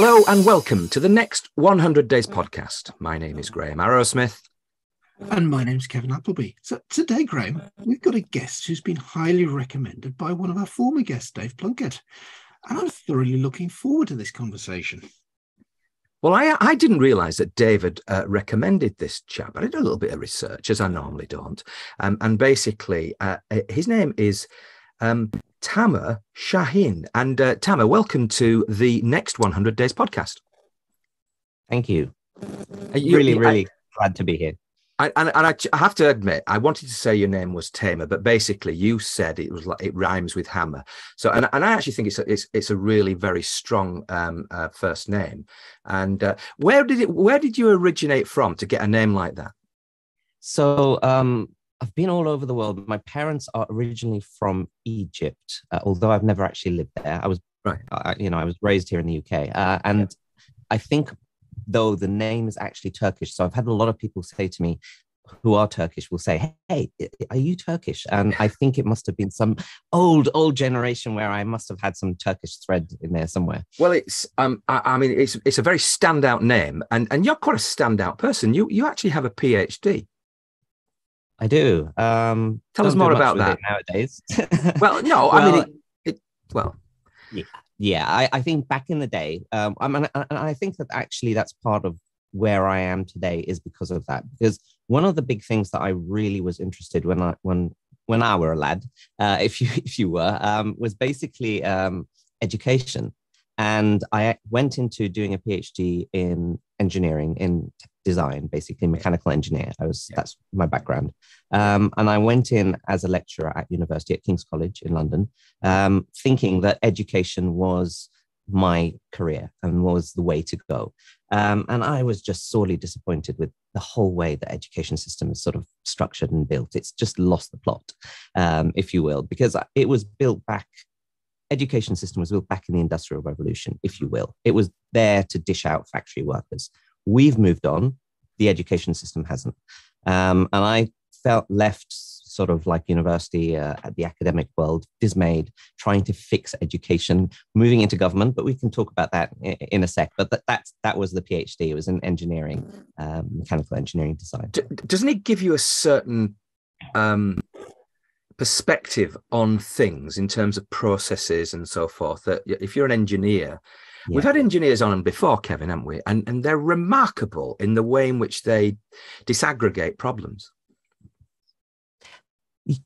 Hello and welcome to the Next 100 Days podcast. My name is Graham Arrowsmith. And my name's Kevin Appleby. So today, Graham, we've got a guest who's been highly recommended by one of our former guests, Dave Plunkett. And I'm thoroughly looking forward to this conversation. Well, I didn't realise that David recommended this chap. I did a little bit of research, as I normally don't. And basically, his name is Tamer Shahin. And Tamer, welcome to the Next 100 Days podcast. Thank you. Really glad to be here. I have to admit, I wanted to say your name was Tamer, but basically you said it was like it rhymes with hammer. So, and I actually think it's a really very strong first name. And where did you originate from to get a name like that? So I've been all over the world. My parents are originally from Egypt, although I've never actually lived there. I was I was raised here in the UK, and I think, though, the name is actually Turkish. So I've had a lot of people say to me who are Turkish will say, "Hey, are you Turkish?" And I think it must have been some old generation where I must have had some Turkish thread in there somewhere. Well, it's it's a very standout name, and you're quite a standout person. You actually have a PhD. I do. Tell us more about that nowadays. Well, no, Yeah, I think back in the day, I think that actually that's part of where I am today is because of that. Because one of the big things that I really was interested when I were a lad, if you were, was basically education. And I went into doing a PhD in engineering, in design, basically mechanical engineer. That's my background. And I went in as a lecturer at university at King's College in London, thinking that education was my career and was the way to go. And I was just sorely disappointed with the whole way the education system is sort of structured and built. It's just lost the plot, if you will, because it was built back. Education system was built back in the Industrial Revolution, if you will. It was there to dish out factory workers. We've moved on. The education system hasn't. And I felt left sort of like university at the academic world, dismayed, trying to fix education, moving into government. But we can talk about that in a sec. But that was the PhD. It was in engineering, mechanical engineering design. Doesn't it give you a certain perspective on things in terms of processes and so forth, that if you're an engineer, we've had engineers on them before, Kevin, haven't we? And they're remarkable in the way in which they disaggregate problems.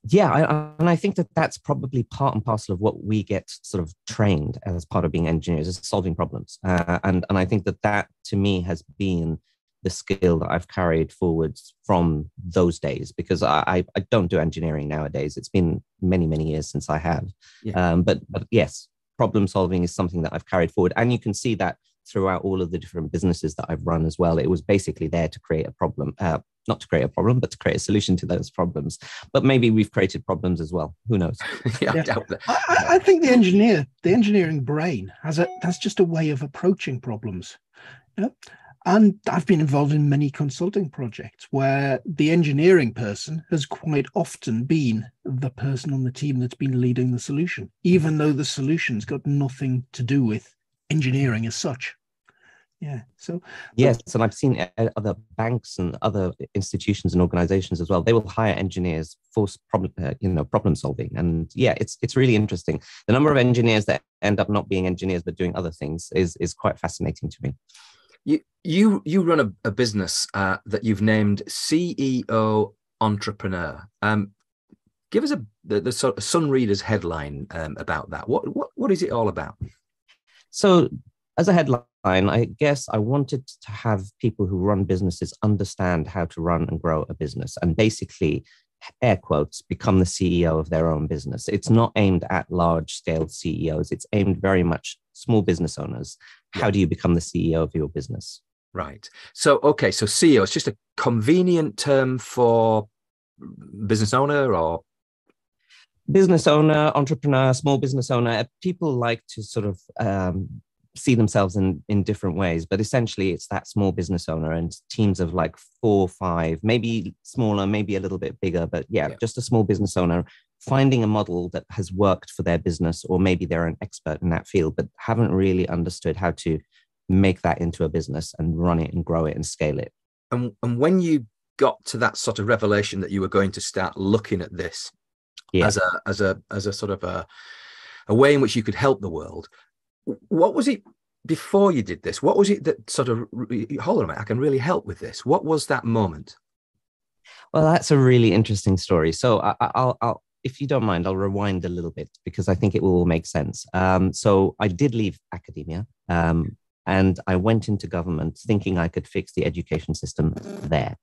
Yeah, and I think that that's probably part and parcel of what we get sort of trained as part of being engineers, is solving problems. And I think that to me has been the skill that I've carried forwards from those days, because I don't do engineering nowadays. It's been many, many years since I have. Yeah. But yes, problem solving is something that I've carried forward. And you can see that throughout all of the different businesses that I've run as well. It was basically there to create a problem, not to create a problem, but to create a solution to those problems. But maybe we've created problems as well. Who knows? I think the engineering brain has just a way of approaching problems. Yeah. And I've been involved in many consulting projects where the engineering person has quite often been the person on the team that's been leading the solution, even though the solution's got nothing to do with engineering as such. Yeah. So yes, and I've seen other banks and other institutions and organizations as well. They will hire engineers for problem solving, and yeah, it's really interesting. The number of engineers that end up not being engineers but doing other things is quite fascinating to me. You run a business that you've named CEO Entrepreneur. Give us the sort of Sun Reader's headline about that. What is it all about? So, as a headline, I guess I wanted to have people who run businesses understand how to run and grow a business, and basically, air quotes, become the CEO of their own business. It's not aimed at large-scale CEOs. It's aimed very much small business owners. How do you become the CEO of your business? Right. So, okay. So CEO, it's just a convenient term for business owner or? Business owner, entrepreneur, small business owner. People like to sort of see themselves in different ways, but essentially it's that small business owner and teams of like 4 or 5, maybe smaller, maybe a little bit bigger, but just a small business owner finding a model that has worked for their business, or maybe they're an expert in that field, but haven't really understood how to make that into a business and run it and grow it and scale it. And when you got to that sort of revelation that you were going to start looking at this as a sort of a way in which you could help the world, what was it before you did this? What was it that sort of, hold on a minute, I can really help with this? What was that moment? Well, that's a really interesting story. So I'll if you don't mind, I'll rewind a little bit because I think it will all make sense. So I did leave academia, and I went into government thinking I could fix the education system there.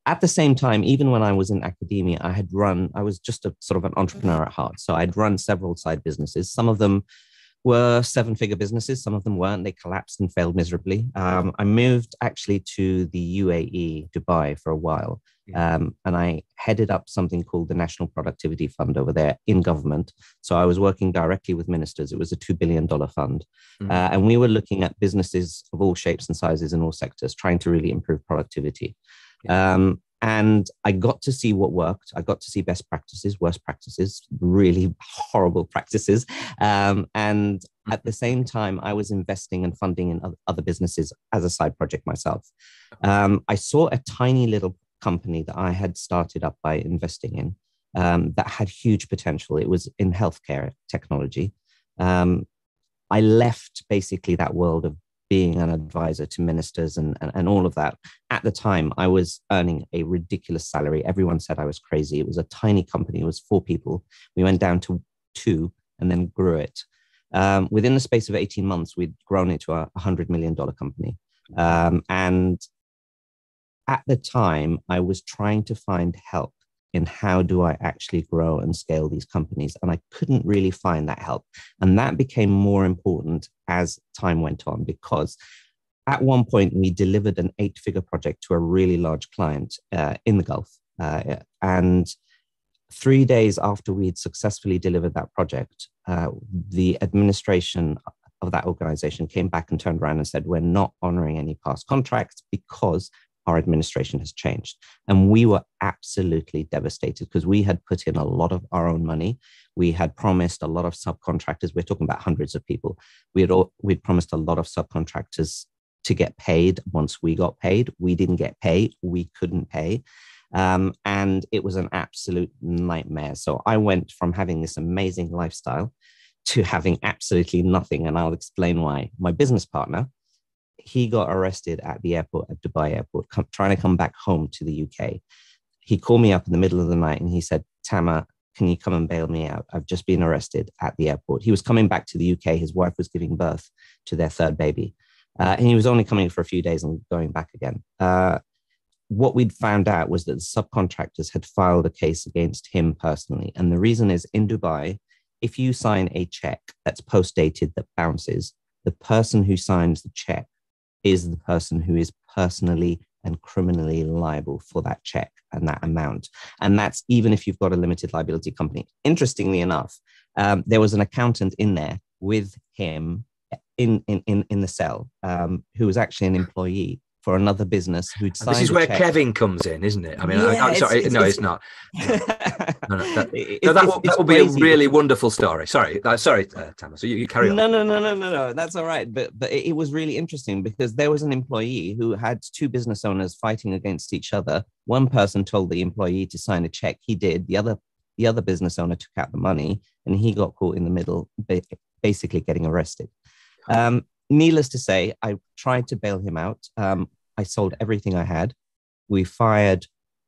At the same time, even when I was in academia, I was just a sort of an entrepreneur at heart. So I'd run several side businesses. Some of them were seven-figure businesses. Some of them weren't. They collapsed and failed miserably. I moved actually to the UAE, Dubai, for a while. And I headed up something called the National Productivity Fund over there in government. So I was working directly with ministers. It was a $2 billion fund. And we were looking at businesses of all shapes and sizes in all sectors, trying to really improve productivity. And I got to see what worked. I got to see best practices, worst practices, really horrible practices. And at the same time, I was investing and funding in other businesses as a side project myself. I saw a tiny little company that I had started up by investing in that had huge potential. It was in healthcare technology. I left basically that world of being an advisor to ministers and all of that. At the time, I was earning a ridiculous salary. Everyone said I was crazy. It was a tiny company. It was 4 people. We went down to 2 and then grew it. Within the space of 18 months, we'd grown it to a $100 million company. And at the time, I was trying to find help in how do I actually grow and scale these companies. And I couldn't really find that help. And that became more important as time went on, because at one point we delivered an 8-figure project to a really large client in the Gulf. And 3 days after we'd successfully delivered that project, the administration of that organization came back and turned around and said, we're not honoring any past contracts because our administration has changed. And we were absolutely devastated because we had put in a lot of our own money. We had promised a lot of subcontractors. We're talking about hundreds of people. We'd promised a lot of subcontractors to get paid once we got paid. We didn't get paid. We couldn't pay. And it was an absolute nightmare. So I went from having this amazing lifestyle to having absolutely nothing. And I'll explain why. My business partner, he got arrested at the airport, at Dubai airport, trying to come back home to the UK. He called me up in the middle of the night and he said, Tamer, can you come and bail me out? I've just been arrested at the airport. He was coming back to the UK. His wife was giving birth to their 3rd baby. And he was only coming for a few days and going back again. What we'd found out was that the subcontractors had filed a case against him personally. And the reason is, in Dubai, if you sign a check that's post-dated that bounces, the person who signs the check is the person who is personally and criminally liable for that check and that amount. And that's even if you've got a limited liability company. Interestingly enough, there was an accountant in there with him in the cell who was actually an employee for another business who'd signed. This is where check. Kevin comes in, isn't it? I mean, Yeah, it's not. That would be a really wonderful story. Sorry, Tamer. So you carry on. No. That's all right. But it was really interesting because there was an employee who had 2 business owners fighting against each other. One person told the employee to sign a check. He did. The other business owner took out the money, and he got caught in the middle, basically getting arrested. Needless to say, I tried to bail him out. I sold everything I had. We fired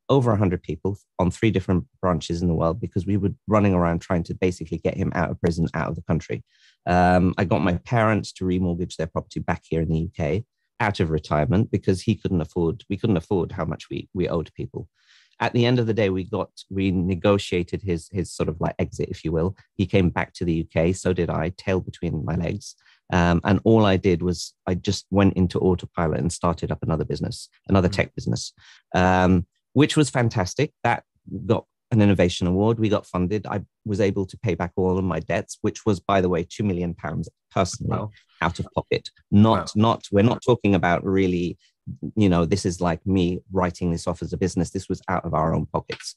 over 100 people on 3 different branches in the world because we were running around trying to basically get him out of prison, out of the country. I got my parents to remortgage their property back here in the UK out of retirement because we couldn't afford how much we owed people. At the end of the day, we negotiated his sort of like exit, if you will. He came back to the UK. So did I, tail between my legs. And all I did was I just went into autopilot and started up another business, another tech business, which was fantastic. That got an innovation award. We got funded. I was able to pay back all of my debts, which was, by the way, £2 million personally out of pocket. We're not talking about really, this is like me writing this off as a business. This was out of our own pockets.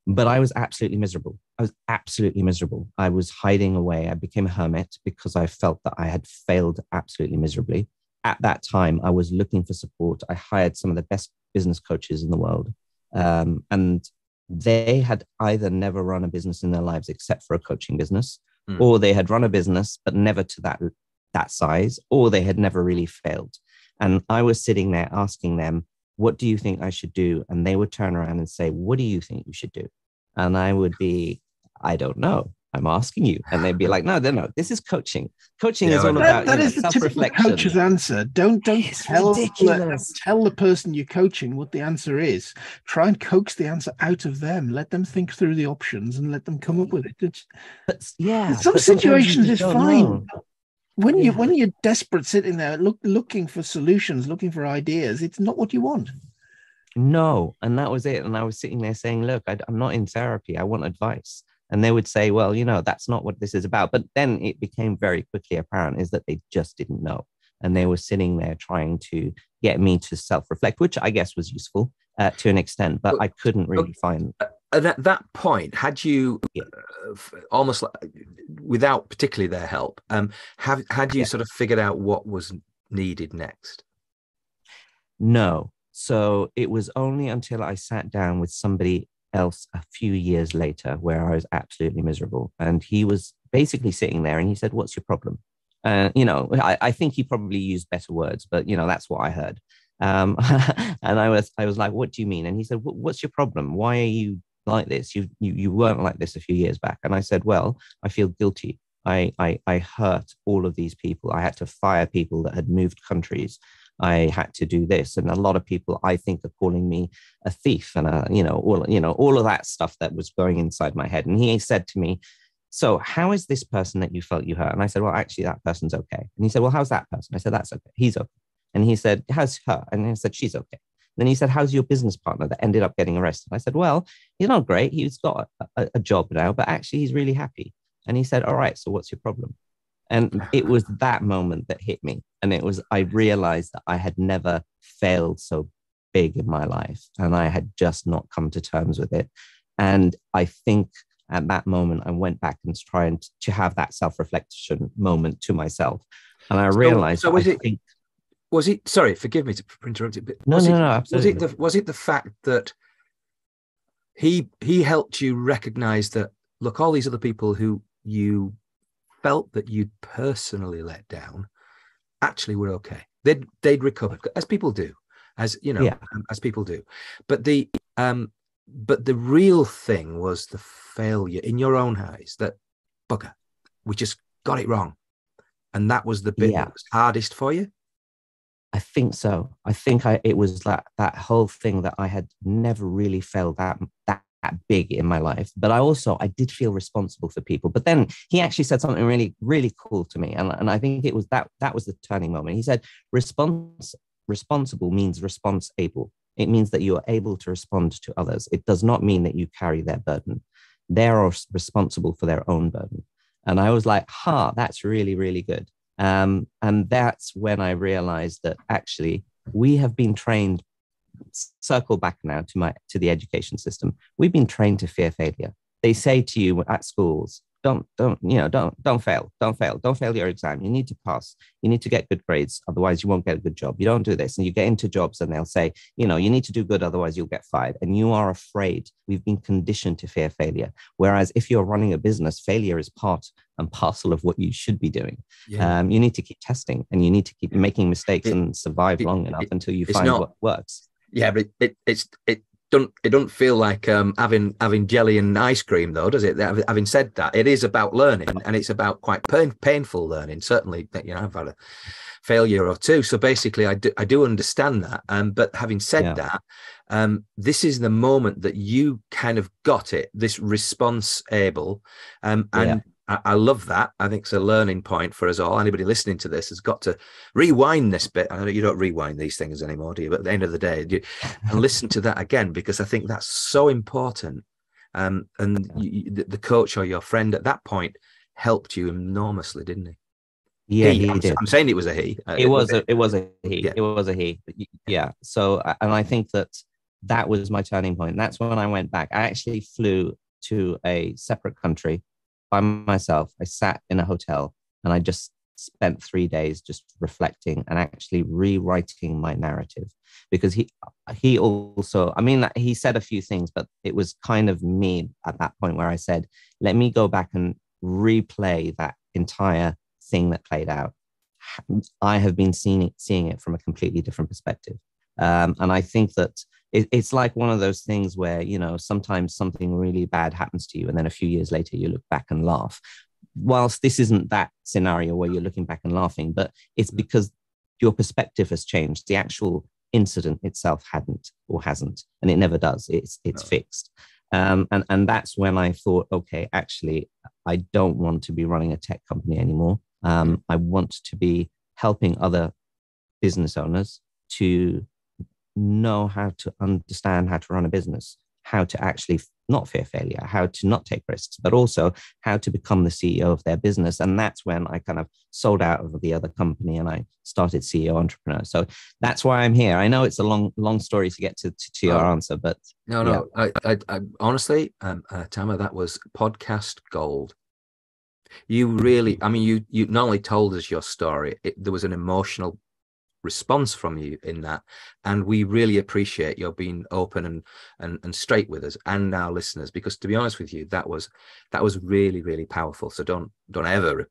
But I was absolutely miserable. I was absolutely miserable. I was hiding away. I became a hermit because I felt that I had failed absolutely miserably. At that time, I was looking for support. I hired some of the best business coaches in the world. And they had either never run a business in their lives except for a coaching business, or they had run a business, but never to that size, or they had never really failed. And I was sitting there asking them, what do you think I should do? And they would turn around and say, what do you think you should do? And I would be, I don't know. I'm asking you. And they'd be like, no, this is coaching. Coaching is all about that is the typical coach's answer. Don't tell the person you're coaching what the answer is. Try and coax the answer out of them. Let them think through the options and let them come up with it. In some situations it's fine. When you're desperate, sitting there looking for solutions, looking for ideas, it's not what you want. No, and that was it. And I was sitting there saying, look, I'm not in therapy. I want advice. And they would say, well, that's not what this is about. But then it became very quickly apparent is that they just didn't know. And they were sitting there trying to get me to self-reflect, which I guess was useful to an extent, but I couldn't really find. At that point, had you almost like, without particularly their help, had you sort of figured out what was needed next? No. So it was only until I sat down with somebody else a few years later where I was absolutely miserable. And he was basically sitting there and he said, what's your problem? I think he probably used better words, but that's what I heard. And I was like, what do you mean? And he said, what's your problem? Why are you like this? You weren't like this a few years back. And I said, well, I feel guilty. I hurt all of these people. I had to fire people that had moved countries. I had to do this, and a lot of people I think are calling me a thief, and all of that stuff that was going inside my head. And he said to me, so how is this person that you felt you hurt? And I said, well, actually that person's okay. And he said, well, how's that person? I said, that's okay. He's okay. And he said, how's her? And I said, she's okay. Then he said, how's your business partner that ended up getting arrested? I said, well, he's not great. He's got a job now, but actually he's really happy. And he said, all right, so what's your problem? And it was that moment that hit me. And I realized that I had never failed so big in my life. And I had just not come to terms with it. And I think at that moment, I went back and tried to have that self-reflection moment to myself. And I realized, was it, sorry, forgive me for interrupting, but no, absolutely. Was it the fact that he helped you recognize that, look, all these other people who you felt that you'd personally let down actually were okay. They'd recover, as people do, as people do. But the real thing was the failure in your own eyes, that bugger, we just got it wrong. And that was the bit that was hardest for you? I think so. I think it was that whole thing that I had never really felt that big in my life. But I did feel responsible for people. But then he actually said something really, really cool to me. And I think it was that was the turning moment. He said, responsible means response able. It means that you are able to respond to others. It does not mean that you carry their burden. They are responsible for their own burden. And I was like, that's really, really good. And that's when I realized that actually we have been trained, circle back now to the education system. We've been trained to fear failure. They say to you at schools, don't fail your exam. You need to pass. You need to get good grades. Otherwise you won't get a good job. You don't do this. And you get into jobs and they'll say, you need to do good. Otherwise you'll get fired. And you are afraid. We've been conditioned to fear failure. Whereas if you're running a business, failure is part and parcel of what you should be doing. Yeah. You need to keep testing and you need to keep making mistakes and survive long enough until you find what works. Yeah, but it don't feel like having jelly and ice cream, though, does it? Having said that, it is about learning, and it's about quite painful learning. Certainly, I've had a failure or two, so basically, I do understand that. But having said that, this is the moment that you kind of got it. This response able, and I love that. I think it's a learning point for us all. Anybody listening to this has got to rewind this bit. I know you don't rewind these things anymore, do you? But at the end of the day, and listen to that again, because I think that's so important. And the coach or your friend at that point helped you enormously, didn't he? Yeah, he did. I'm saying it was a he. It was a he. Yeah. It was a he. Yeah. So, and I think that that was my turning point. That's when I went back. I actually flew to a separate country by myself. I sat in a hotel and I just spent 3 days just reflecting and actually rewriting my narrative, because he also, I mean, he said a few things, but it was kind of me at that point where I said, let me go back and replay that entire thing that played out. I have been seeing it from a completely different perspective. And I think that it's like one of those things where, you know, sometimes something really bad happens to you, and then a few years later you look back and laugh. Whilst this isn't that scenario where you're looking back and laughing, but it's because your perspective has changed. The actual incident itself hadn't or hasn't, and it never does. It's fixed. And that's when I thought, okay, actually, I don't want to be running a tech company anymore. I want to be helping other business owners to know how to understand how to run a business, how to actually not fear failure, how to not take risks, but also how to become the CEO of their business. And that's when I kind of sold out of the other company and I started CEO Entrepreneur. So that's why I'm here. I know it's a long story to get to your answer, but no. I honestly, Tamer, that was podcast gold. You really, I mean, you not only told us your story, there was an emotional response from you in that, and we really appreciate your being open and straight with us and our listeners, because to be honest with you, that was really powerful. So don't ever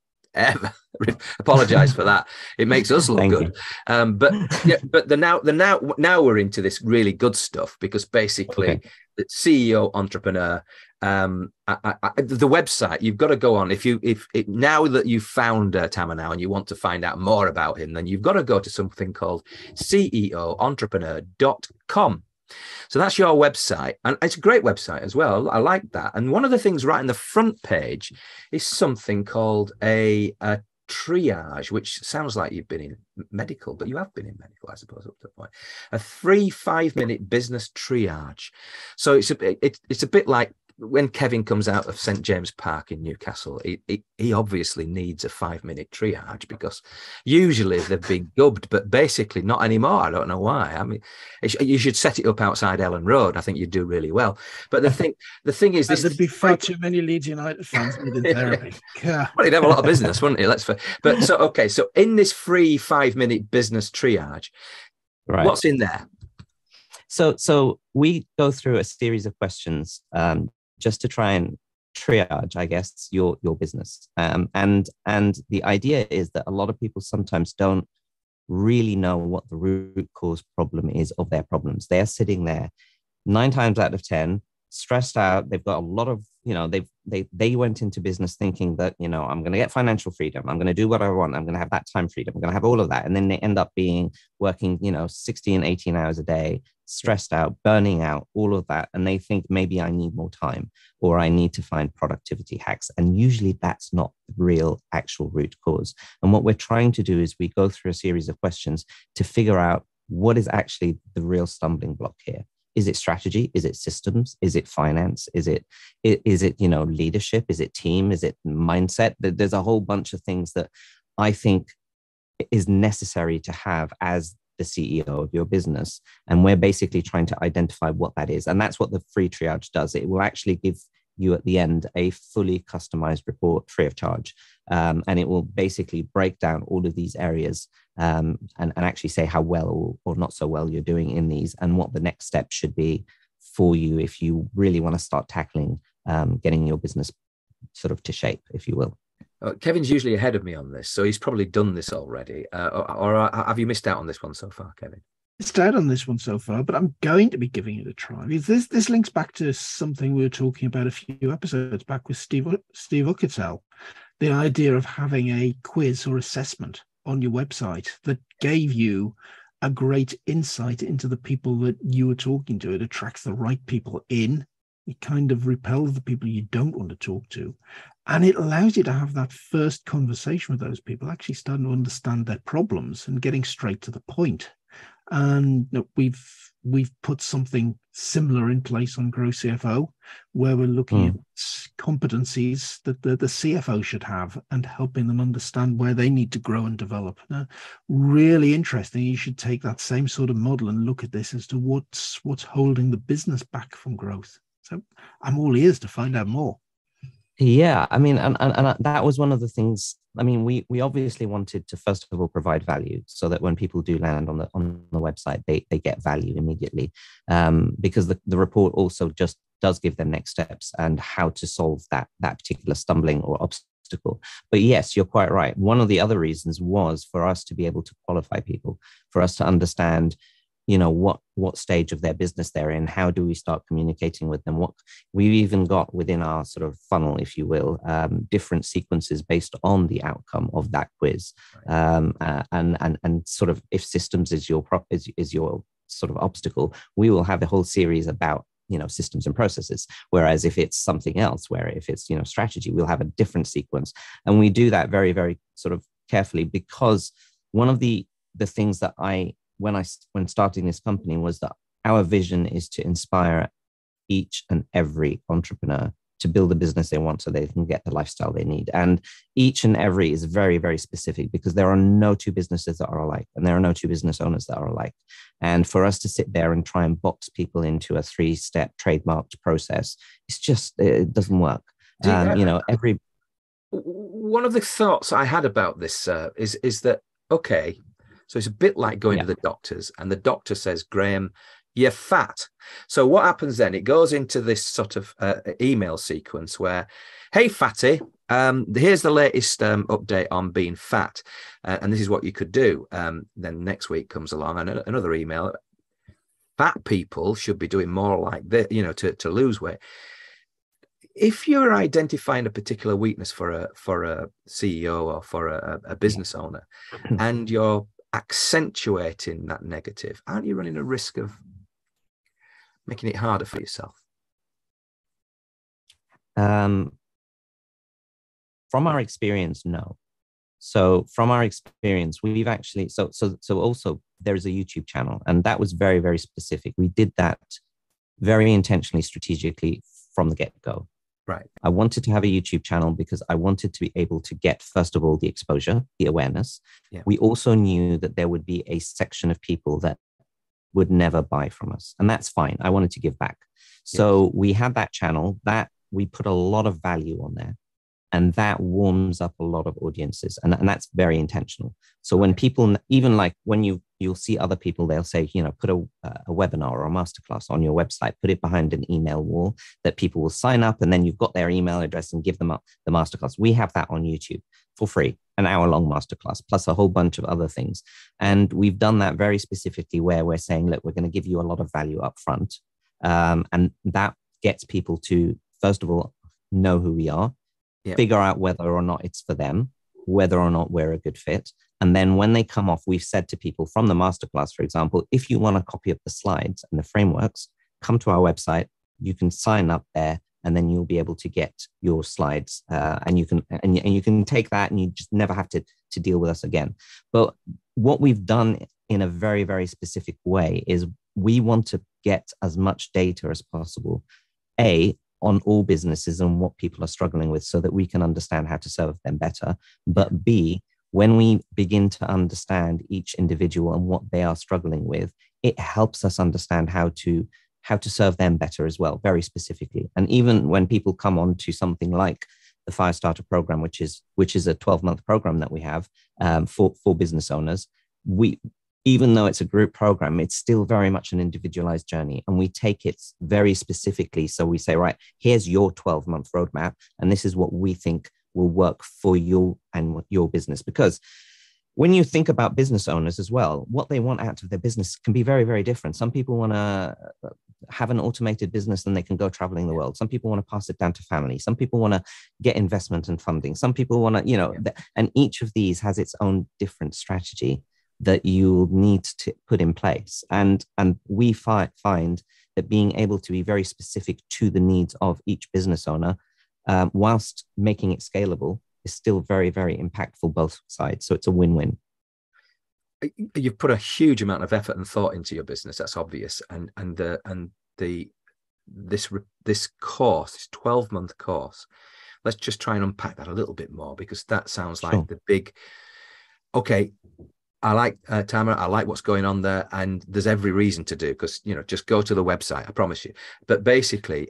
apologize for that. It makes us look good. But now we're into this really good stuff, because basically the CEO Entrepreneur, the website, you've got to go on. If now that you've found Tamer now and you want to find out more about him, then you've got to go to something called ceoentrepreneur.com. So that's your website, and it's a great website as well. I like that. And one of the things right in the front page is something called a triage, which sounds like you've been in medical, but you have been in medical, I suppose, up to the point. A free 5-minute business triage. So it's a bit like when Kevin comes out of St. James Park in Newcastle, he obviously needs a 5-minute triage, because usually they've been gubbed, but basically not anymore. I don't know why. I mean, you should set it up outside Ellen Road. I think you'd do really well. But the thing is, there'd be far too many Leeds United fans needing therapy. Well, he'd have a lot of business, wouldn't he? So in this free 5-minute business triage, right, what's in there? So we go through a series of questions just to try and triage, I guess, your business. And the idea is that a lot of people sometimes don't really know what the root cause problem is of their problems. They're sitting there 9 times out of 10, stressed out. They've got a lot of, they went into business thinking that, I'm going to get financial freedom. I'm going to do what I want. I'm going to have that time freedom. I'm going to have all of that. And then they end up working, 16 and 18 hours a day, stressed out, burning out, all of that. And they think maybe I need more time, or I need to find productivity hacks. And usually that's not the real actual root cause. And what we're trying to do is we go through a series of questions to figure out what is actually the real stumbling block here. Is it strategy? Is it systems? Is it finance? Is it leadership? Is it team? Is it mindset? There's a whole bunch of things that I think is necessary to have as the CEO of your business. And we're basically trying to identify what that is. And that's what the free triage does. It will actually give you at the end a fully customized report free of charge. And it will basically break down all of these areas and actually say how well or not so well you're doing in these, and what the next step should be for you if you really want to start tackling getting your business sort of to shape, if you will. Kevin's usually ahead of me on this, so he's probably done this already. Or have you missed out on this one so far, Kevin? Missed out on this one so far, but I'm going to be giving it a try. This links back to something we were talking about a few episodes back with Steve Uckertel. The idea of having a quiz or assessment on your website that gave you a great insight into the people that you were talking to. It attracts the right people in. It kind of repels the people you don't want to talk to. And it allows you to have that first conversation with those people, actually starting to understand their problems and getting straight to the point. And we've put something similar in place on Grow CFO, where we're looking at competencies that the CFO should have, and helping them understand where they need to grow and develop. Really interesting. You should take that same sort of model and look at this as to what's holding the business back from growth. So I'm all ears to find out more. Yeah, I mean, and that was one of the things. I mean, we obviously wanted to first of all provide value, so that when people do land on the website, they get value immediately, because the report also just does give them next steps and how to solve that particular stumbling or obstacle. But yes, you're quite right. One of the other reasons was for us to be able to qualify people, for us to understand, you know, what stage of their business they're in. How do we start communicating with them? What we've even got within our sort of funnel, if you will, different sequences based on the outcome of that quiz. And sort of, if systems is your sort of obstacle, we will have a whole series about, you know, systems and processes. Whereas if it's something else, where if it's, you know, strategy, we'll have a different sequence. And we do that very, very sort of carefully, because one of the things that when starting this company was that our vision is to inspire each and every entrepreneur to build a business they want, so they can get the lifestyle they need. And each and every is very, very specific, because there are no two businesses that are alike, and there are no two business owners that are alike. And for us to sit there and try and box people into a 3-step trademarked process, it doesn't work. You know, one of the thoughts I had about this is that, okay, so it's a bit like going to the doctors, and the doctor says, Graham, you're fat. So what happens then? It goes into this sort of email sequence where, hey, fatty, here's the latest update on being fat. And this is what you could do. Then next week comes along and another email. Fat people should be doing more like this, you know, to lose weight. If you're identifying a particular weakness for a CEO or for a business owner, and you're accentuating that negative, aren't you running a risk of making it harder for yourself? From our experience, no. So from our experience, we've actually, so also there's a YouTube channel, and that was very, very specific. We did that very intentionally, strategically from the get-go. Right. I wanted to have a YouTube channel because I wanted to be able to get, first of all, the exposure, the awareness. Yeah. We also knew that there would be a section of people that would never buy from us. And that's fine. I wanted to give back. So we had that channel that we put a lot of value on there. And that warms up a lot of audiences. And that's very intentional. So when people, even like when you'll see other people, they'll say, you know, put a webinar or a masterclass on your website, put it behind an email wall that people will sign up, and then you've got their email address and give them up the masterclass. We have that on YouTube for free, an hour-long masterclass, plus a whole bunch of other things. And we've done that very specifically where we're saying, look, we're going to give you a lot of value up front. And that gets people to, first of all, know who we are. Yep. Figure out whether or not it's for them, whether or not we're a good fit. And then when they come off, we've said to people from the masterclass, for example, if you want a copy of the slides and the frameworks, come to our website. You can sign up there, and then you'll be able to get your slides. And you can take that, and you just never have to deal with us again. But what we've done in a very, very specific way is we want to get as much data as possible, on all businesses and what people are struggling with, so that we can understand how to serve them better. But B, when we begin to understand each individual and what they are struggling with, it helps us understand how to serve them better as well, very specifically. And even when people come on to something like the Firestarter program, which is a 12-month program that we have for business owners, even though it's a group program, it's still very much an individualized journey. And we take it very specifically. So we say, right, here's your 12-month roadmap, and this is what we think will work for you and your business. Because when you think about business owners as well, what they want out of their business can be very, very different. Some people want to have an automated business and they can go traveling the world. Some people want to pass it down to family. Some people want to get investment and funding. Some people want to, and each of these has its own different strategy that you need to put in place. And we find that being able to be very specific to the needs of each business owner, whilst making it scalable, is still very, very impactful both sides. So it's a win-win. You've put a huge amount of effort and thought into your business. That's obvious. And this this course, this 12-month course. Let's just try and unpack that a little bit more, because that sounds like the big, okay, I like Tamer, I like what's going on there, and there's every reason to do, because, you know, just go to the website, I promise you. But basically,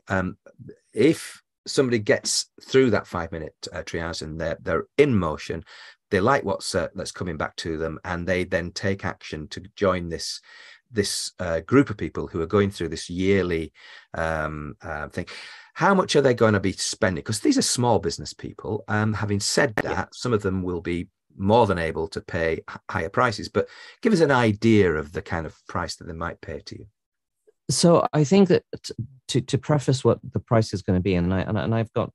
if somebody gets through that 5-minute triage and they're in motion, they like what's that's coming back to them, and they then take action to join this group of people who are going through this yearly thing. How much are they going to be spending? Because these are small business people. Having said that, some of them will be more than able to pay higher prices, but give us an idea of the kind of price that they might pay to you. So I think that to preface what the price is going to be, and I've got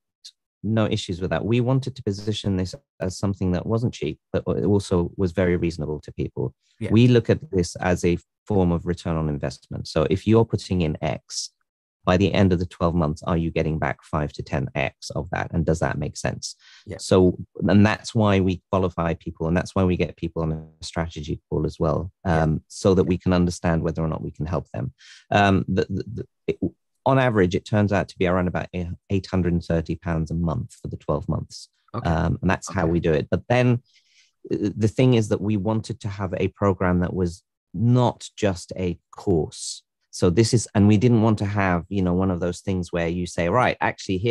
no issues with that. We wanted to position this as something that wasn't cheap, but it also was very reasonable to people. Yeah. We look at this as a form of return on investment. So if you're putting in X, by the end of the 12 months, are you getting back 5 to 10X of that? And does that make sense? Yeah. So, and that's why we qualify people, and that's why we get people on a strategy call as well, so that we can understand whether or not we can help them. On average, it turns out to be around about £830 a month for the 12 months. Okay. And that's how we do it. But then the thing is that we wanted to have a program that was not just a course. So this is, and we didn't want to have, you know, one of those things where you say, right, actually,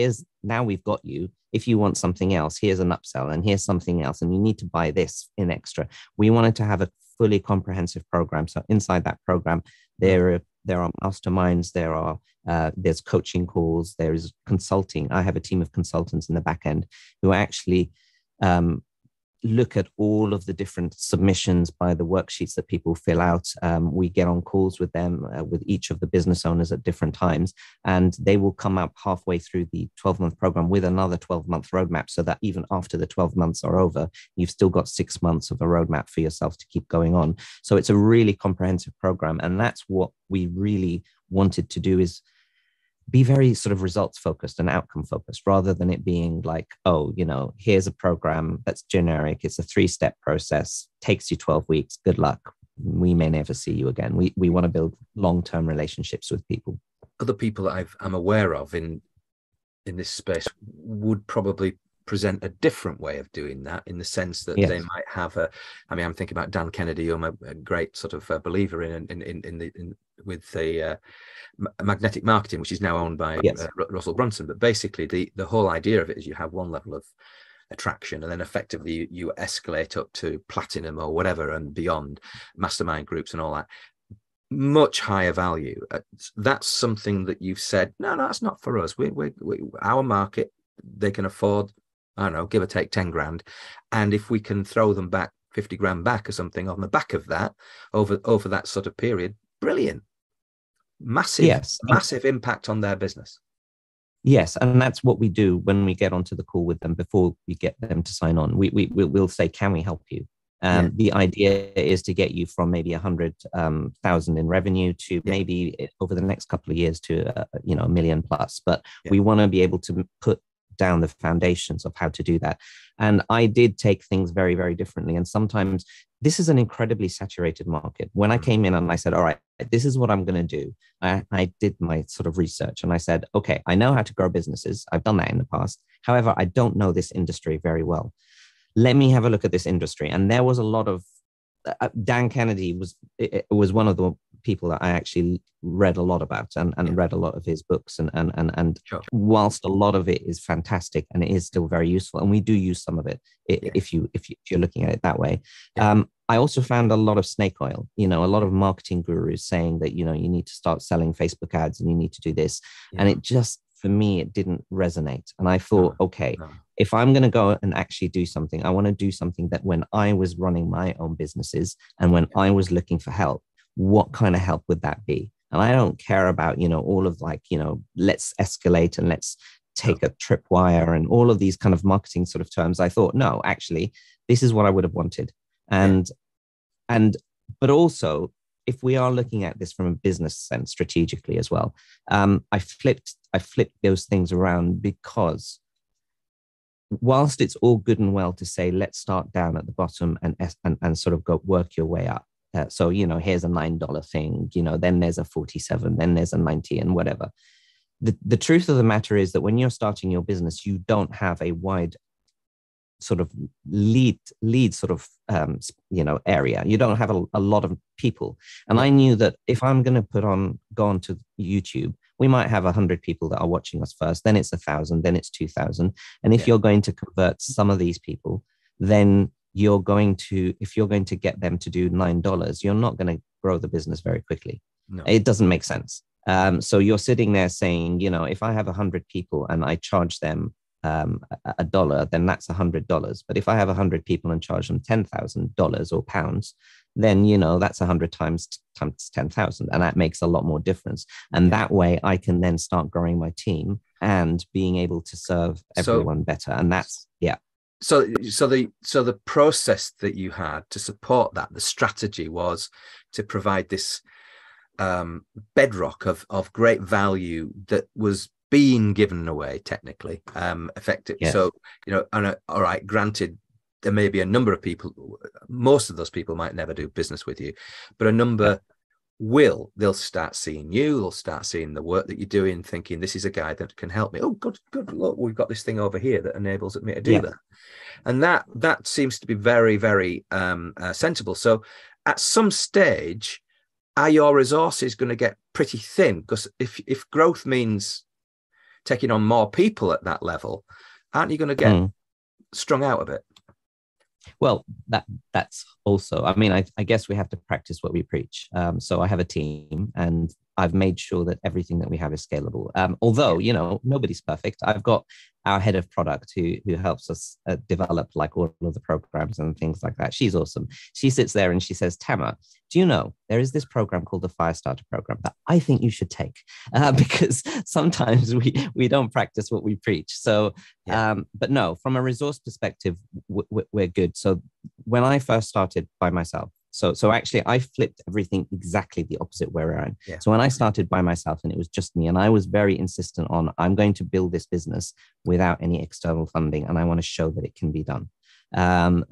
now we've got you. If you want something else, here's an upsell, and here's something else, and you need to buy this in extra. We wanted to have a fully comprehensive program. So inside that program, there are masterminds, there's coaching calls, there is consulting. I have a team of consultants in the back end who actually look at all of the different submissions by the worksheets that people fill out. We get on calls with them, with each of the business owners at different times, and they will come up halfway through the 12-month program with another 12-month roadmap, so that even after the 12 months are over, you've still got 6 months of a roadmap for yourself to keep going on. So it's a really comprehensive program, and that's what we really wanted to do, is be very sort of results focused and outcome focused, rather than it being like, oh, you know, here's a program that's generic. It's a 3-step process, takes you 12 weeks. Good luck. We may never see you again. We want to build long-term relationships with people. Other people that I'm aware of in this space would probably present a different way of doing that, in the sense that they might have I'm thinking about Dan Kennedy, who I'm a great sort of believer with the magnetic marketing, which is now owned by Russell Brunson. But basically the whole idea of it is you have one level of attraction, and then effectively you escalate up to platinum or whatever and beyond, mastermind groups and all that. Much higher value. That's something that you've said, no, that's not for us. We our market, they can afford, I don't know, give or take 10 grand. And if we can throw them back 50 grand back or something on the back of that over that sort of period, brilliant. Massive impact on their business. Yes, and that's what we do when we get onto the call with them before we get them to sign on. We'll say, can we help you? The idea is to get you from maybe 100,000 in revenue to maybe over the next couple of years to $1 million plus. But we want to be able to put down the foundations of how to do that. And I did take things very, very differently. And sometimes this is an incredibly saturated market. When I came in and I said, all right, this is what I'm going to do. I did my sort of research and I said, okay, I know how to grow businesses. I've done that in the past. However, I don't know this industry very well. Let me have a look at this industry. And there was a lot of, Dan Kennedy was one of the people that I actually read a lot about and read a lot of his books. And whilst a lot of it is fantastic and it is still very useful, and we do use some of it if you're looking at it that way. I also found a lot of snake oil, a lot of marketing gurus saying that, you need to start selling Facebook ads and you need to do this. And it just, for me, it didn't resonate. And I thought, if I'm going to go and actually do something, I want to do something that when I was running my own businesses and when I was looking for help, what kind of help would that be? And I don't care about, all of let's escalate and let's take a tripwire and all of these kind of marketing sort of terms. I thought, no, actually, this is what I would have wanted. But also, if we are looking at this from a business sense strategically as well, I flipped those things around, because whilst it's all good and well to say, let's start down at the bottom and sort of go work your way up. So, here's a $9 thing, then there's a 47, then there's a 90 and whatever. the truth of the matter is that when you're starting your business, you don't have a wide sort of lead sort of area. You don't have a lot of people. And I knew that if I'm going to go on to YouTube, we might have 100 people that are watching us first, then it's 1,000, then it's 2,000. And if you're going to convert some of these people, then if you're going to get them to do $9, you're not going to grow the business very quickly. No. It doesn't make sense. So you're sitting there saying, if I have 100 people and I charge them $1, then that's $100. But if I have 100 people and charge them $10,000 or pounds, then that's 100 times 10,000, and that makes a lot more difference. And that way, I can then start growing my team and being able to serve everyone better. And that's So the process that you had to support that, the strategy was to provide this bedrock of great value that was being given away technically, effective. Yes. So, all right, granted, there may be a number of people, most of those people might never do business with you, but a number they'll start seeing you, they'll start seeing the work that you're doing, thinking this is a guy that can help me. Oh, good, look, we've got this thing over here that enables me to do that. And that seems to be very, very sensible. So at some stage, are your resources going to get pretty thin? Because if growth means taking on more people at that level, aren't you going to get strung out a bit? Well, that's also, I mean, I guess we have to practice what we preach. So I have a team, and I've made sure that everything that we have is scalable. Although, nobody's perfect. I've got our head of product who helps us develop like all of the programs and things like that. She's awesome. She sits there and she says, Tamer, do you know there is this program called the Firestarter program that I think you should take, because sometimes we don't practice what we preach. So, but no, from a resource perspective, we're good. So when I first started by myself, so actually I flipped everything exactly the opposite way around. Yeah. So when I started by myself and it was just me, and I was very insistent on, I'm going to build this business without any external funding, and I want to show that it can be done. And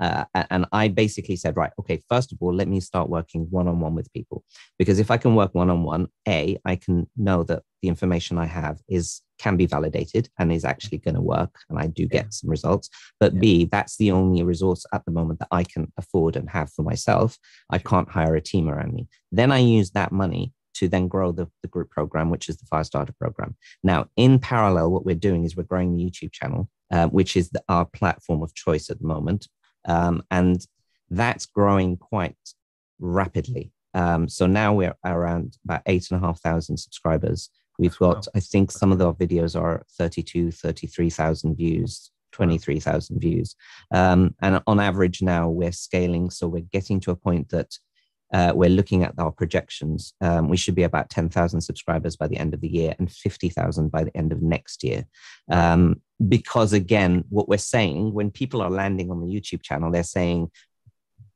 I basically said, right, okay, first of all, let me start working one-on-one with people, because if I can work one-on-one, I can know that the information I have can be validated and is actually going to work, and I do get some results. But B, that's the only resource at the moment that I can afford and have for myself. I can't hire a team around me. Then I use that money to then grow the group program, which is the Firestarter program. Now, in parallel, what we're doing is we're growing the YouTube channel, which is our platform of choice at the moment. And that's growing quite rapidly. So now we're around about 8,500 subscribers. We've got, I think some of our videos are 33,000 views, 23,000 views. And on average now we're scaling. So we're getting to a point that we're looking at our projections. We should be about 10,000 subscribers by the end of the year and 50,000 by the end of next year. Because again, what we're saying, when people are landing on the YouTube channel, they're saying,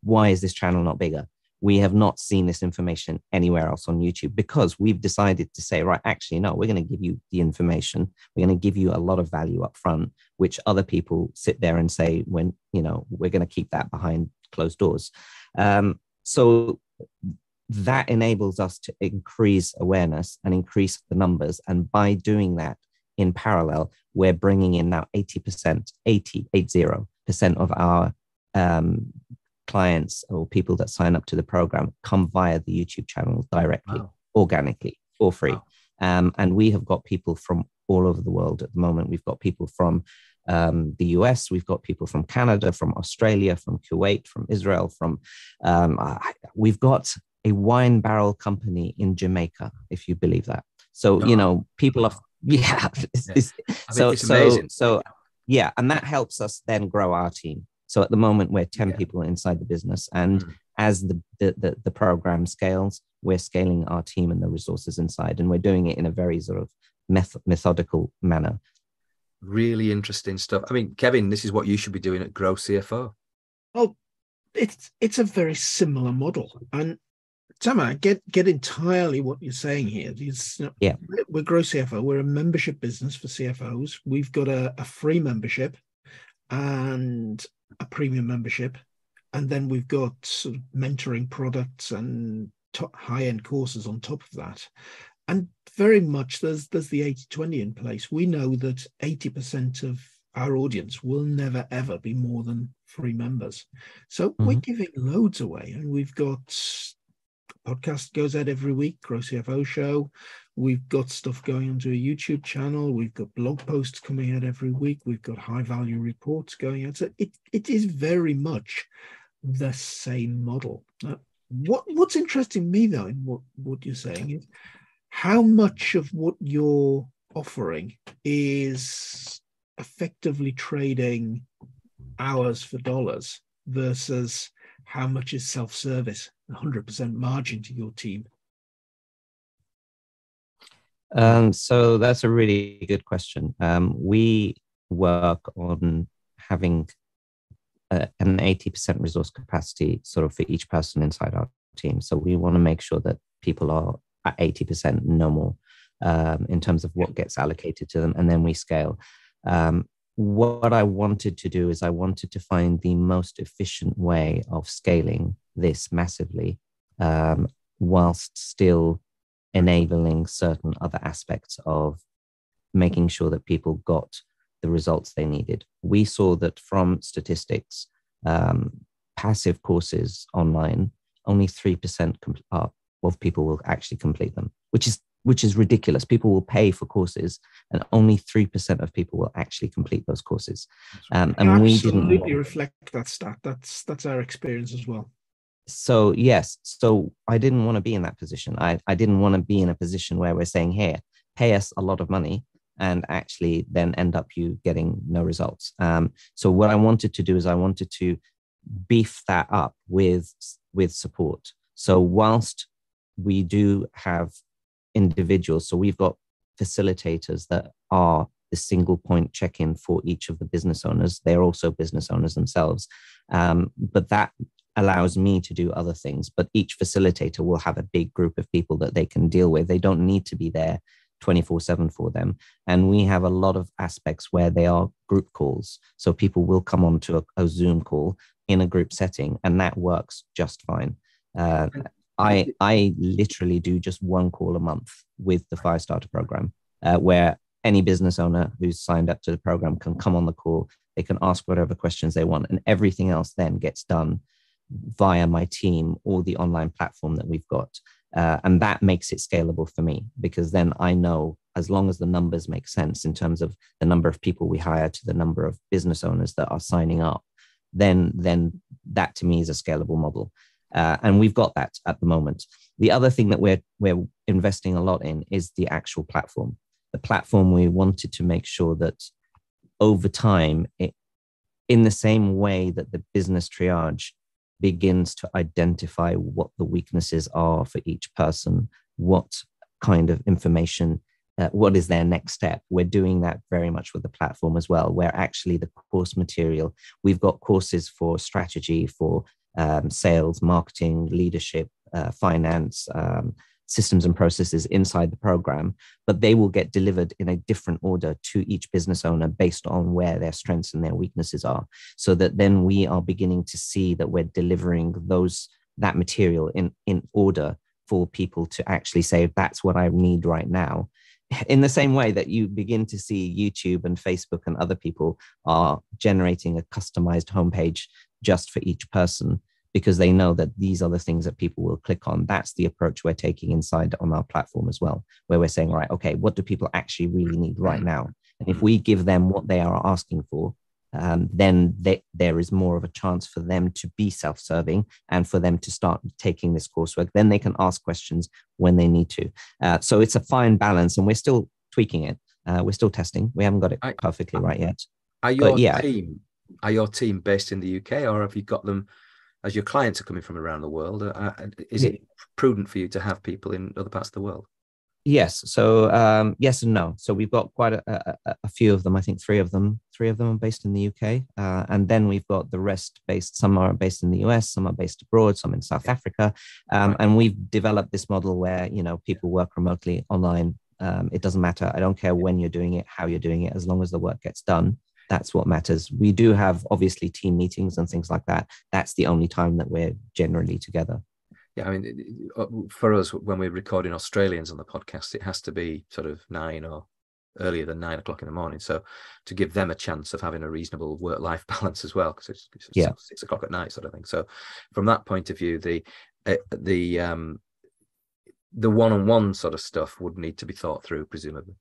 why is this channel not bigger? We have not seen this information anywhere else on YouTube, because we've decided to say, right, actually, no, we're going to give you the information. We're going to give you a lot of value up front, which other people sit there and say, when, we're going to keep that behind closed doors. So that enables us to increase awareness and increase the numbers. And by doing that in parallel, we're bringing in now 80% of our clients or people that sign up to the program come via the YouTube channel directly, organically, for free. And we have got people from all over the world at the moment. We've got people from the US, we've got people from Canada, from Australia, from Kuwait, from Israel, we've got a wine barrel company in Jamaica, if you believe that. So, people are, it's amazing. So, and that helps us then grow our team. So at the moment, we're 10 people inside the business. And as the program scales, we're scaling our team and the resources inside. And we're doing it in a very sort of methodical manner. Really interesting stuff. I mean, Kevin, this is what you should be doing at Grow CFO. Well, it's a very similar model. And Tamer, I get entirely what you're saying here. We're Grow CFO. We're a membership business for CFOs. We've got a free membership and a premium membership, and then we've got sort of mentoring products and high-end courses on top of that. and very much there's the 80-20 in place. We know that 80% of our audience will never ever be more than 3 members. So we're giving loads away, and we've got a podcast goes out every week, Grow CFO Show. We've got stuff going onto a YouTube channel. We've got blog posts coming out every week. We've got high value reports going out. So it is very much the same model. What's interesting me though in what you're saying is how much of what you're offering is effectively trading hours for dollars versus how much is self-service, 100% margin to your team? So that's a really good question. We work on having an 80% resource capacity sort of for each person inside our team. So we want to make sure that people are at 80%, no more, in terms of what gets allocated to them, and then we scale. What I wanted to do is I wanted to find the most efficient way of scaling this massively, whilst still enabling certain other aspects of making sure that people got the results they needed. We saw that from statistics, passive courses online, only 3% of people will actually complete them, which is ridiculous. People will pay for courses, and only 3% of people will actually complete those courses. And we didn't absolutely reflect that stat. That's our experience as well. So yes, so I didn't want to be in that position. I didn't want to be in a position where we're saying, here, pay us a lot of money, and actually then end up you getting no results. So what I wanted to do is I wanted to beef that up with support. So whilst we do have individuals, so we've got facilitators that are the single point check-in for each of the business owners. They're also business owners themselves. But that allows me to do other things. But each facilitator will have a big group of people that they can deal with. They don't need to be there 24/7 for them. And we have a lot of aspects where they are group calls. So people will come on to a Zoom call in a group setting, and that works just fine. I literally do just 1 call a month with the Firestarter program, where any business owner who's signed up to the program can come on the call. They can ask whatever questions they want, and everything else then gets done via my team or the online platform that we've got. And that makes it scalable for me, because then I know as long as the numbers make sense in terms of the number of people we hire to the number of business owners that are signing up, then that to me is a scalable model. And we've got that at the moment. The other thing that we're investing a lot in is the actual platform. The platform, we wanted to make sure that over time, in the same way that the business triage begins to identify what the weaknesses are for each person, what kind of information, what is their next step. We're doing that very much with the platform as well, where actually the course material, we've got courses for strategy, for sales, marketing, leadership, finance, systems and processes inside the program, but they will get delivered in a different order to each business owner based on where their strengths and their weaknesses are. So that then we are beginning to see that we're delivering that material in order for people to actually say, that's what I need right now. In the same way that you begin to see YouTube and Facebook and other people are generating a customized homepage just for each person, because they know that these are the things that people will click on. That's the approach we're taking inside on our platform as well, where we're saying, right, okay, what do people actually really need right now? And if we give them what they are asking for, then there is more of a chance for them to be self-serving and for them to start taking this coursework. Then they can ask questions when they need to. So it's a fine balance, and we're still tweaking it. We're still testing. We haven't got it perfectly right yet. Are your team based in the UK, or have you got them, as your clients are coming from around the world? Is it prudent for you to have people in other parts of the world? Yes. So yes and no. So we've got quite a few of them. I think three of them are based in the UK, and then we've got the rest based. Some are based in the US, some are based abroad, some in South Africa, and we've developed this model where people work remotely online. It doesn't matter. I don't care when you're doing it, how you're doing it, as long as the work gets done. That's what matters. We do have obviously team meetings and things like that. That's the only time that we're generally together. Yeah, I mean, for us, when we're recording Australians on the podcast, it has to be sort of 9 or earlier than 9 o'clock in the morning. So to give them a chance of having a reasonable work-life balance as well, because it's Yeah. 6 o'clock at night sort of thing. So from that point of view, the one-on-one sort of stuff would need to be thought through, presumably.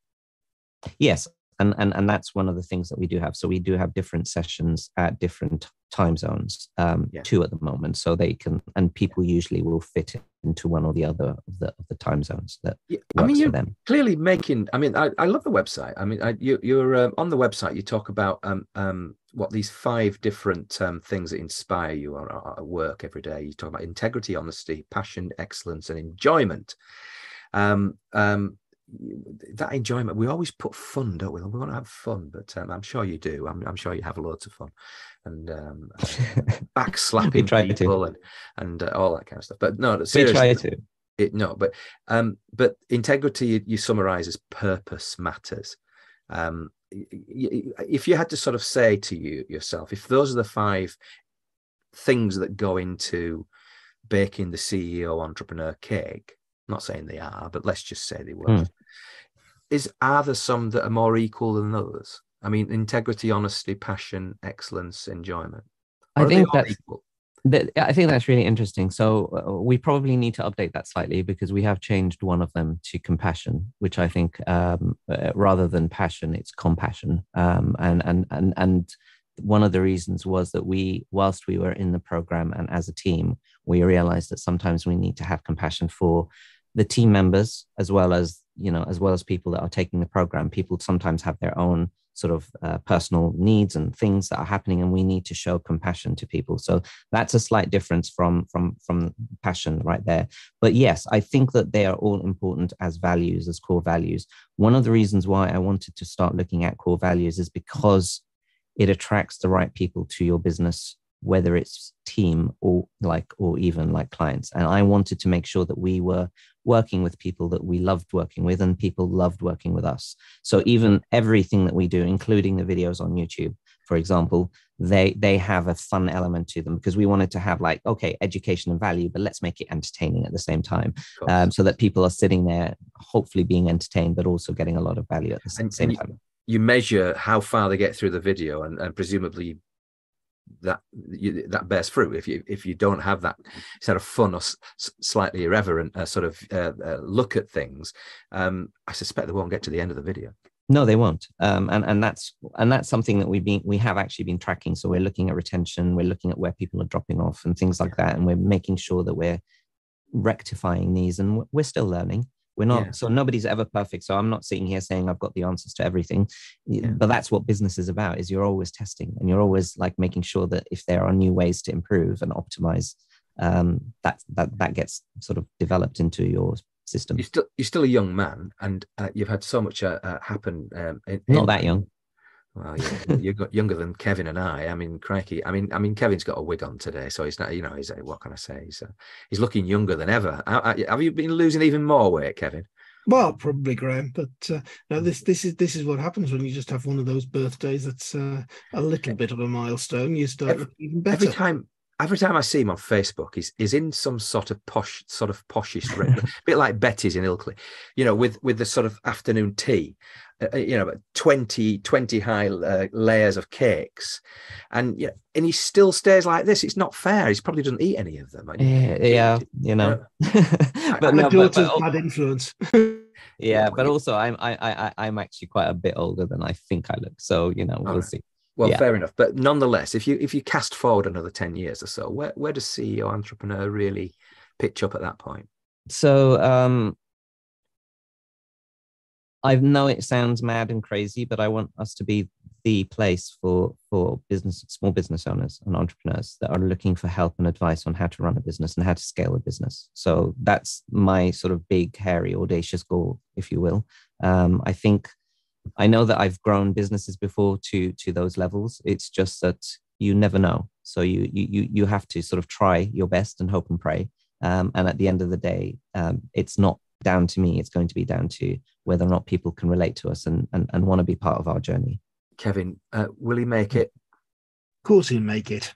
Yes. And that's one of the things that we do have. So we do have different sessions at different time zones, 2 at the moment. So they can, and people usually will fit into one or the other of the time zones that works for them. Clearly making, I mean, I love the website. I mean, you're on the website, you talk about what these 5 different things that inspire you at work every day. You talk about integrity, honesty, passion, excellence, and enjoyment. That enjoyment, we always put fun, don't we? We want to have fun, but I'm sure you do. I'm sure you have loads of fun, and backslapping people and all that kind of stuff. But no, seriously, we try to. But integrity, you summarize as purpose matters. If you had to sort of say to yourself, if those are the 5 things that go into baking the CEO entrepreneur cake, I'm not saying they are, but let's just say they were. Are there some that are more equal than others? I mean, integrity, honesty, passion, excellence, enjoyment. I think that's really interesting. So we probably need to update that slightly, because we have changed one of them to compassion, which I think rather than passion, it's compassion. And one of the reasons was that whilst we were in the program and as a team, we realized that sometimes we need to have compassion for the team members, as well as people that are taking the program. People sometimes have their own sort of personal needs and things that are happening, and we need to show compassion to people. So that's a slight difference from passion right there. But yes, I think that they are all important as values, as core values. One of the reasons why I wanted to start looking at core values is because it attracts the right people to your business, whether it's team or even like clients. And I wanted to make sure that we were working with people that we loved working with, and people loved working with us. So even everything that we do, including the videos on YouTube, for example, they have a fun element to them, because we wanted to have education and value, but let's make it entertaining at the same time, so that people are sitting there hopefully being entertained, but also getting a lot of value at the same time. You measure how far they get through the video, and presumably that bears fruit. If you don't have that sort of fun or slightly irreverent sort of look at things, I suspect they won't get to the end of the video. No, they won't. And that's something that we have actually been tracking. So we're looking at retention, we're looking at where people are dropping off and things like that, and we're making sure that we're rectifying these, and we're still learning. We're not, so nobody's ever perfect. So I'm not sitting here saying I've got the answers to everything, but that's what business is about, is you're always testing, and you're always making sure that if there are new ways to improve and optimize, that gets sort of developed into your system. You're still a young man, and you've had so much happen. Not that young. Well, you're younger than Kevin and I. I mean, crikey. I mean, Kevin's got a wig on today, so he's not. He's what can I say? He's looking younger than ever. Have you been losing even more weight, Kevin? Well, probably, Graham. But no, this is what happens when you just have one of those birthdays that's a little bit of a milestone. You start looking even better. Every time I see him on Facebook, he's in some sort of poshish, a bit like Betty's in Ilkley, with the sort of afternoon tea, 20 high layers of cakes, and he still stays like this. It's not fair. He probably doesn't eat any of them. But my daughter's bad influence. But also I'm actually quite a bit older than I think I look. So we'll see. Well, fair enough. But nonetheless, if you cast forward another 10 years or so, where does CEO entrepreneur really pitch up at that point? So I know it sounds mad and crazy, but I want us to be the place for small business owners and entrepreneurs that are looking for help and advice on how to run a business and how to scale a business. So that's my sort of big, hairy, audacious goal, if you will. I know that I've grown businesses before to those levels. It's just that you never know. So you have to sort of try your best and hope and pray. And at the end of the day, it's not down to me. It's going to be down to whether or not people can relate to us and want to be part of our journey. Kevin, will he make it? Of course he'll make it.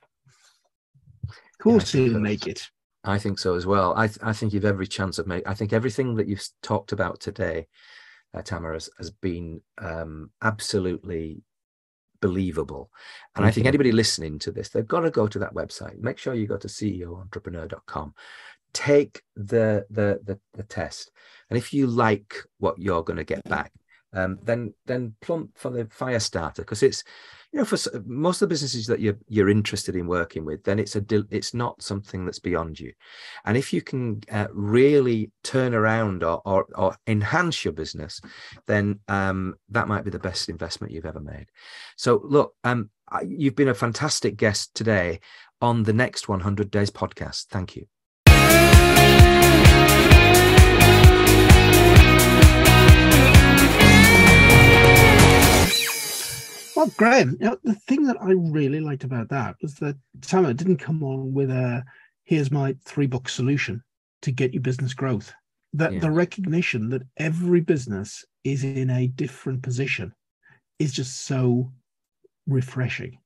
Of course he'll make it. I think so as well. I think you've every chance of I think everything that you've talked about today, Tamer, has been absolutely believable. And I think anybody listening to this, they've got to go to that website. Make sure you go to ceoentrepreneur.com. Take the test. And if you like what you're going to get back, then plump for the fire starter, because it's, for most of the businesses that you're interested in working with, then it's not something that's beyond you. And if you can really turn around or enhance your business, then that might be the best investment you've ever made. So look, you've been a fantastic guest today on the Next 100 Days podcast. Thank you. Well, Graham, the thing that I really liked about that was that Tamer didn't come on with here's my 3-book solution to get you business growth. That the recognition that every business is in a different position is just so refreshing.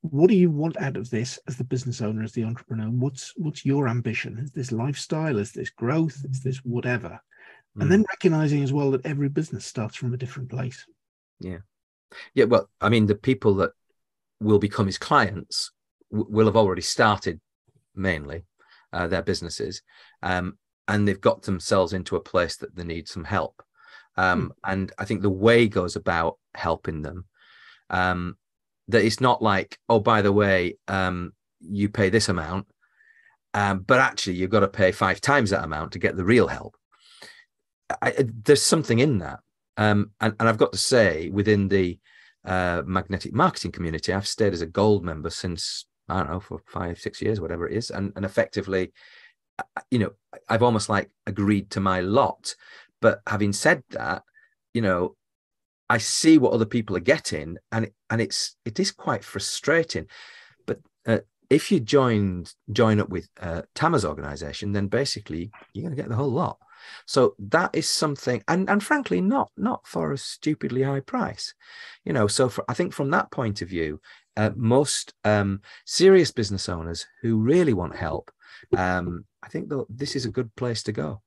What do you want out of this as the business owner, as the entrepreneur? What's your ambition? Is this lifestyle? Is this growth? Is this whatever? And then recognizing as well that every business starts from a different place. Yeah, well, I mean, the people that will become his clients will have already started mainly their businesses, and they've got themselves into a place that they need some help. And I think the way goes about helping them, that it's not like, oh, by the way, you pay this amount, but actually you've got to pay 5 times that amount to get the real help. There's something in that. And I've got to say, within the magnetic marketing community, I've stayed as a gold member since, I don't know, for 5-6 years, whatever it is. And effectively, I've almost like agreed to my lot. But having said that, I see what other people are getting, and it is quite frustrating. But if you join up with Tamer's organization, then basically you're going to get the whole lot. So that is something, and frankly, not for a stupidly high price, So I think from that point of view, most serious business owners who really want help, I think this is a good place to go.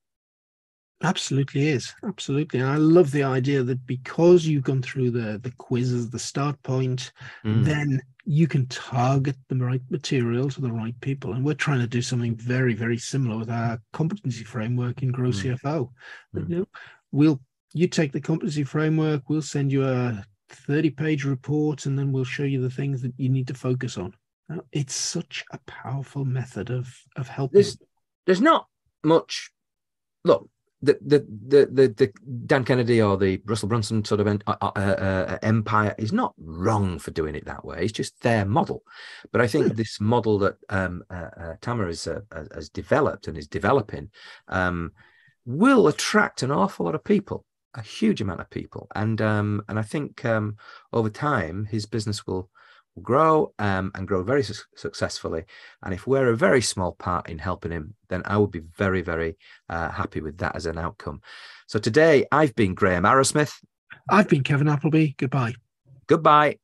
Absolutely is. Absolutely. And I love the idea that because you've gone through the quizzes, the start point, then you can target the right material to the right people. And we're trying to do something very, very similar with our competency framework in Grow CFO. You take the competency framework, we'll send you a 30-page report, and then we'll show you the things that you need to focus on. It's such a powerful method of helping. There's not much. Look, the Dan Kennedy or the Russell Brunson sort of empire is not wrong for doing it that way. It's just their model. But I think this model that Tamer has developed and is developing will attract an awful lot of people, a huge amount of people, and I think over time his business will grow and grow very successfully. And if we're a very small part in helping him, then I would be very, very happy with that as an outcome. So today I've been Graham Arrowsmith. I've been Kevin Appleby. Goodbye. Goodbye.